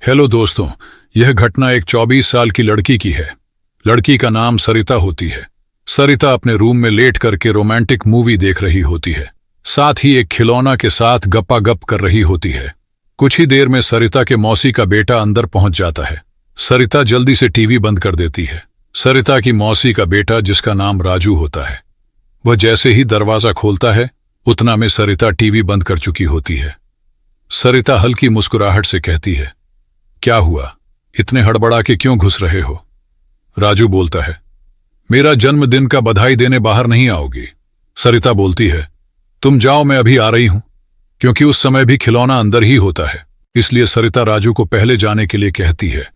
Hello दोस्तों, यह घटना एक 24 साल की लड़की की है। लड़की का नाम सरिता होती है। सरिता अपने रूम में लेट करके रोमांटिक मूवी देख रही होती है। साथ ही एक खिलौना के साथ गप्पा-गप कर रही होती है। कुछ ही देर में सरिता के मौसी का बेटा अंदर पहुंच जाता है। सरिता जल्दी से टीवी बंद कर देती है। सरिता की मौसी का बेटा, जिसका नाम राजू होता है, वह जैसे ही दरवाजा खोलता है उतना में सरिता टीवी बंद कर चुकी होती है। सरिता हल्की मुस्कुराहट से कहती है, क्या हुआ, इतने हड़बड़ा के क्यों घुस रहे हो? राजू बोलता है, मेरा जन्मदिन का बधाई देने बाहर नहीं आओगी? सरिता बोलती है, तुम जाओ, मैं अभी आ रही हूं। क्योंकि उस समय भी खिलौना अंदर ही होता है, इसलिए सरिता राजू को पहले जाने के लिए कहती है।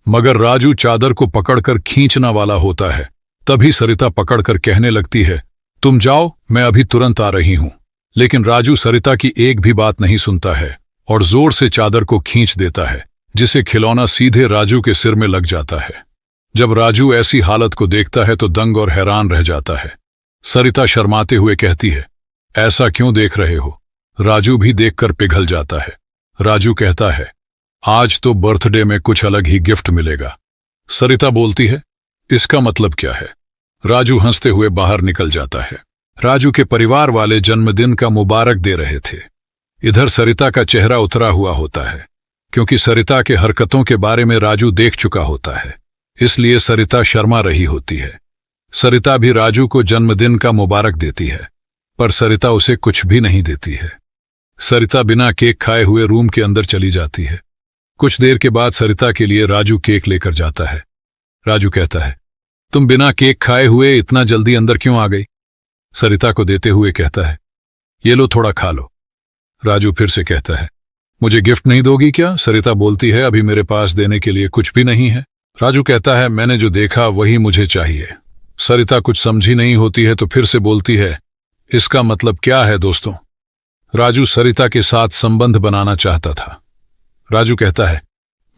मगर राजू चादर को पकड़कर खींचना वाला होता है। तभी सरिता पकड़कर कहने लगती है, तुम जाओ, मैं अभी तुरंत आ रही हूं। लेकिन राजू सरिता की एक भी बात नहीं सुनता है और जोर से चादर को खींच देता है, जिसे खिलौना सीधे राजू के सिर में लग जाता है। जब राजू ऐसी हालत को देखता है तो दंग और हैरान रह जाता है। सरिता शर्माते हुए कहती है, ऐसा क्यों देख रहे हो? राजू भी देखकर पिघल जाता है। राजू कहता है, आज तो बर्थडे में कुछ अलग ही गिफ्ट मिलेगा। सरिता बोलती है, इसका मतलब क्या है? राजू हंसते हुए बाहर निकल जाता है। राजू के परिवार वाले जन्मदिन का मुबारक दे रहे थे। इधर सरिता का चेहरा उतरा हुआ होता है, क्योंकि सरिता के हरकतों के बारे में राजू देख चुका होता है, इसलिए सरिता शर्मा रही होती है। सरिता भी राजू को जन्मदिन का मुबारक देती है, पर सरिता उसे कुछ भी नहीं देती है। सरिता बिना केक खाए हुए रूम के अंदर चली जाती है। कुछ देर के बाद सरिता के लिए राजू केक लेकर जाता है। राजू कहता है, तुम बिना केक खाए हुए इतना जल्दी अंदर क्यों आ गई? सरिता को देते हुए कहता है, ये लो, थोड़ा खा लो। राजू फिर से कहता है, मुझे गिफ्ट नहीं दोगी क्या? सरिता बोलती है, अभी मेरे पास देने के लिए कुछ भी नहीं है। राजू कहता है, मैंने जो देखा वही मुझे चाहिए। सरिता कुछ समझी नहीं होती है तो फिर से बोलती है, इसका मतलब क्या है दोस्तों? राजू सरिता के साथ संबंध बनाना चाहता था। राजू कहता है,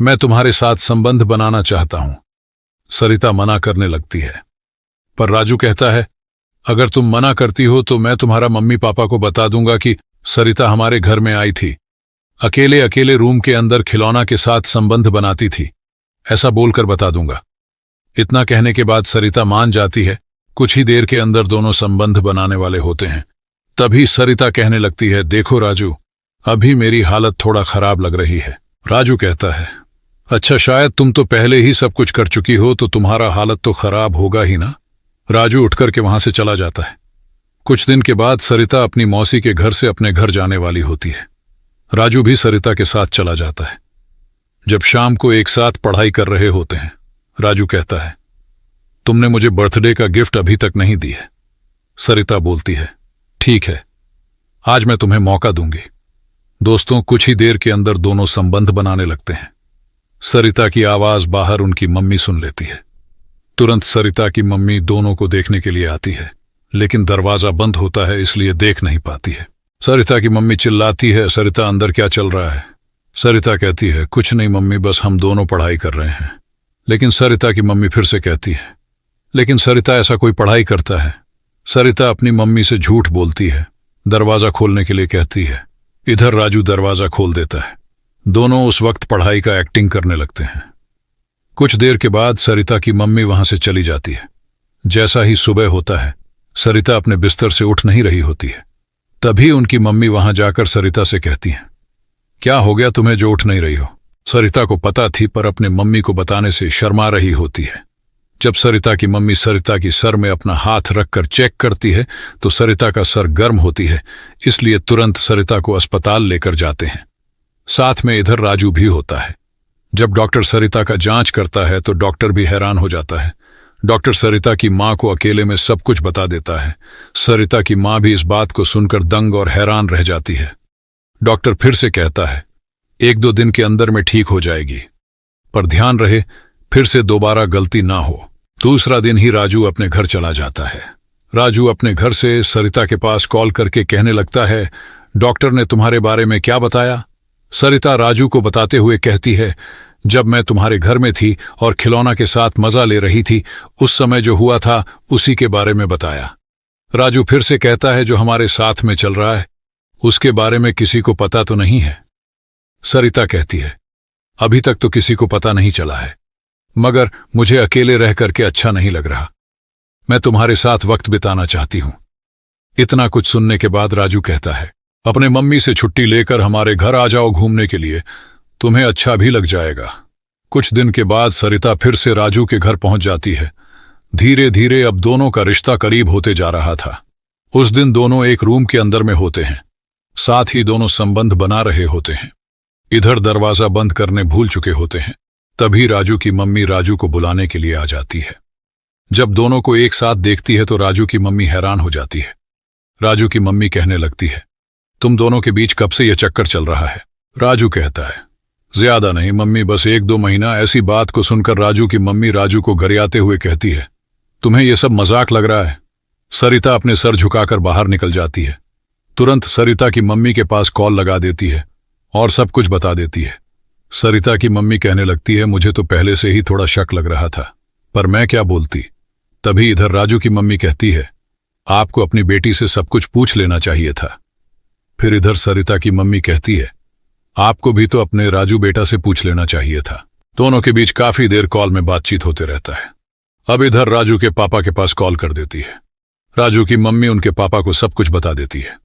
मैं तुम्हारे साथ संबंध बनाना चाहता हूं। सरिता मना करने लगती है, पर राजू कहता है, अगर तुम मना करती हो तो मैं तुम्हारा मम्मी पापा को बता दूंगा कि सरिता हमारे घर में आई थी, अकेले अकेले रूम के अंदर खिलौना के साथ संबंध बनाती थी, ऐसा बोलकर बता दूंगा। इतना कहने के बाद सरिता मान जाती है। कुछ ही देर के अंदर दोनों संबंध बनाने वाले होते हैं। तभी सरिता कहने लगती है, देखो राजू, अभी मेरी हालत थोड़ा खराब लग रही है। राजू कहता है, अच्छा, शायद तुम तो पहले ही सब कुछ कर चुकी हो तो तुम्हारा हालत तो खराब होगा ही ना। राजू उठकर के वहां से चला जाता है। कुछ दिन के बाद सरिता अपनी मौसी के घर से अपने घर जाने वाली होती है। राजू भी सरिता के साथ चला जाता है। जब शाम को एक साथ पढ़ाई कर रहे होते हैं, राजू कहता है, तुमने मुझे बर्थडे का गिफ्ट अभी तक नहीं दी है। सरिता बोलती है, ठीक है, आज मैं तुम्हें मौका दूंगी। दोस्तों, कुछ ही देर के अंदर दोनों संबंध बनाने लगते हैं। सरिता की आवाज बाहर उनकी मम्मी सुन लेती है। तुरंत सरिता की मम्मी दोनों को देखने के लिए आती है, लेकिन दरवाजा बंद होता है, इसलिए देख नहीं पाती है। सरिता की मम्मी चिल्लाती है, सरिता अंदर क्या चल रहा है? सरिता कहती है, कुछ नहीं मम्मी, बस हम दोनों पढ़ाई कर रहे हैं। लेकिन सरिता की मम्मी फिर से कहती है, लेकिन सरिता, ऐसा कोई पढ़ाई करता है? सरिता अपनी मम्मी से झूठ बोलती है। दरवाजा खोलने के लिए कहती है। इधर राजू दरवाजा खोल देता है। दोनों उस वक्त पढ़ाई का एक्टिंग करने लगते हैं। कुछ देर के बाद सरिता की मम्मी वहां से चली जाती है। जैसा ही सुबह होता है, सरिता अपने बिस्तर से उठ नहीं रही होती है। तभी उनकी मम्मी वहां जाकर सरिता से कहती हैं, क्या हो गया तुम्हें जो उठ नहीं रही हो? सरिता को पता थी, पर अपने मम्मी को बताने से शर्मा रही होती है। जब सरिता की मम्मी सरिता की सर में अपना हाथ रखकर चेक करती है तो सरिता का सर गर्म होती है, इसलिए तुरंत सरिता को अस्पताल लेकर जाते हैं। साथ में इधर राजू भी होता है। जब डॉक्टर सरिता का जांच करता है तो डॉक्टर भी हैरान हो जाता है। डॉक्टर सरिता की मां को अकेले में सब कुछ बता देता है। सरिता की मां भी इस बात को सुनकर दंग और हैरान रह जाती है। डॉक्टर फिर से कहता है, 1-2 दिन के अंदर में ठीक हो जाएगी, पर ध्यान रहे फिर से दोबारा गलती ना हो। दूसरा दिन ही राजू अपने घर चला जाता है। राजू अपने घर से सरिता के पास कॉल करके कहने लगता है, डॉक्टर ने तुम्हारे बारे में क्या बताया? सरिता राजू को बताते हुए कहती है, जब मैं तुम्हारे घर में थी और खिलौना के साथ मजा ले रही थी, उस समय जो हुआ था उसी के बारे में बताया। राजू फिर से कहता है, जो हमारे साथ में चल रहा है उसके बारे में किसी को पता तो नहीं है? सरिता कहती है, अभी तक तो किसी को पता नहीं चला है, मगर मुझे अकेले रह करके अच्छा नहीं लग रहा। मैं तुम्हारे साथ वक्त बिताना चाहती हूं। इतना कुछ सुनने के बाद राजू कहता है, अपने मम्मी से छुट्टी लेकर हमारे घर आ जाओ घूमने के लिए, तुम्हें अच्छा भी लग जाएगा। कुछ दिन के बाद सरिता फिर से राजू के घर पहुंच जाती है। धीरे धीरे अब दोनों का रिश्ता करीब होते जा रहा था। उस दिन दोनों एक रूम के अंदर में होते हैं, साथ ही दोनों संबंध बना रहे होते हैं। इधर दरवाजा बंद करने भूल चुके होते हैं। तभी राजू की मम्मी राजू को बुलाने के लिए आ जाती है। जब दोनों को एक साथ देखती है तो राजू की मम्मी हैरान हो जाती है। राजू की मम्मी कहने लगती है, तुम दोनों के बीच कब से यह चक्कर चल रहा है? राजू कहता है, ज्यादा नहीं मम्मी, बस 1-2 महीना। ऐसी बात को सुनकर राजू की मम्मी राजू को गरियाते हुए कहती है, तुम्हें यह सब मजाक लग रहा है? सरिता अपने सर झुकाकर बाहर निकल जाती है। तुरंत सरिता की मम्मी के पास कॉल लगा देती है और सब कुछ बता देती है। सरिता की मम्मी कहने लगती है, मुझे तो पहले से ही थोड़ा शक लग रहा था, पर मैं क्या बोलती। तभी इधर राजू की मम्मी कहती है, आपको अपनी बेटी से सब कुछ पूछ लेना चाहिए था। फिर इधर सरिता की मम्मी कहती है, आपको भी तो अपने राजू बेटा से पूछ लेना चाहिए था। दोनों के बीच काफी देर कॉल में बातचीत होते रहता है। अब इधर राजू के पापा के पास कॉल कर देती है। राजू की मम्मी उनके पापा को सब कुछ बता देती है।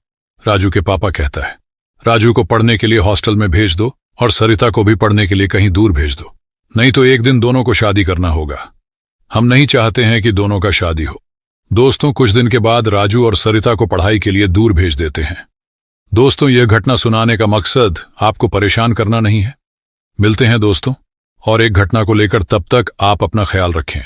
राजू के पापा कहता है, राजू को पढ़ने के लिए हॉस्टल में भेज दो और सरिता को भी पढ़ने के लिए कहीं दूर भेज दो, नहीं तो एक दिन दोनों को शादी करना होगा। हम नहीं चाहते हैं कि दोनों का शादी हो। दोस्तों, कुछ दिन के बाद राजू और सरिता को पढ़ाई के लिए दूर भेज देते हैं। दोस्तों, यह घटना सुनाने का मकसद आपको परेशान करना नहीं है। मिलते हैं दोस्तों और एक घटना को लेकर, तब तक आप अपना ख्याल रखें।